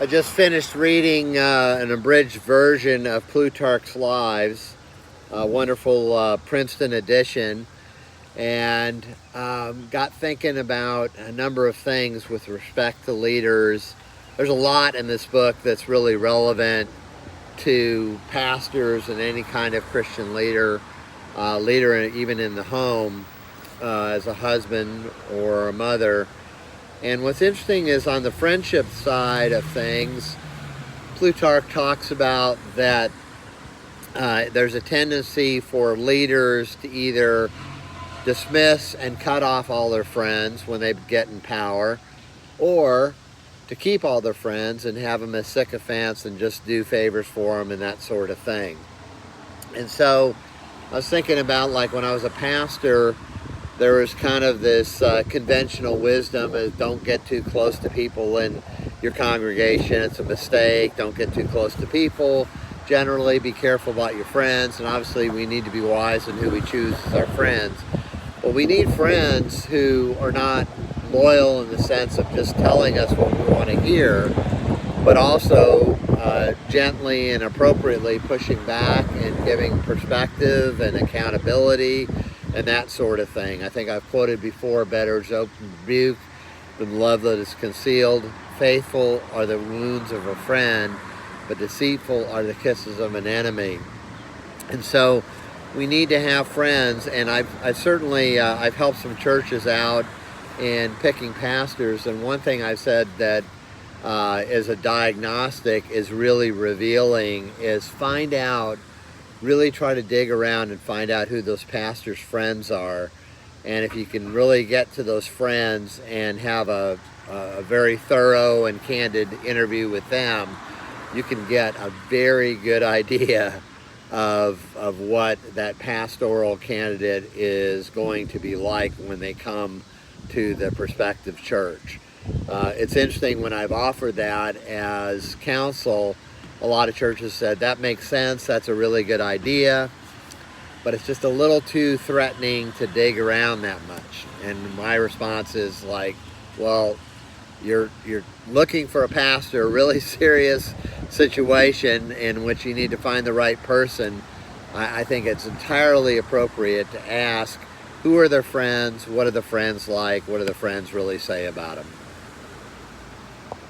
I just finished reading an abridged version of Plutarch's Lives, a wonderful Princeton edition, and got thinking about a number of things with respect to leaders. There's a lot in this book that's really relevant to pastors and any kind of Christian leader, even in the home, as a husband or a mother. And what's interesting is on the friendship side of things, Plutarch talks about that there's a tendency for leaders to either dismiss and cut off all their friends when they get in power, or to keep all their friends and have them as sycophants and just do favors for them and that sort of thing. And so I was thinking about, like, when I was a pastor, there was kind of this conventional wisdom is don't get too close to people in your congregation. It's a mistake. Don't get too close to people. Generally, be careful about your friends. And obviously, we need to be wise in who we choose as our friends. But we need friends who are not loyal in the sense of just telling us what we want to hear, but also gently and appropriately pushing back and giving perspective and accountability and that sort of thing. I think I've quoted before, better is open rebuke than love that is concealed. Faithful are the wounds of a friend, but deceitful are the kisses of an enemy. And so we need to have friends, and I've certainly I've helped some churches out in picking pastors, and one thing I've said that is a diagnostic is really revealing is really try to dig around and find out who those pastors' friends are. And if you can really get to those friends and have a very thorough and candid interview with them, you can get a very good idea of what that pastoral candidate is going to be like when they come to the prospective church. It's interesting, when I've offered that as counsel, a lot of churches said, that makes sense, that's a really good idea, but it's just a little too threatening to dig around that much. And my response is like, well, you're looking for a pastor, a really serious situation in which you need to find the right person. I think it's entirely appropriate to ask, who are their friends? What are the friends like? What do the friends really say about them?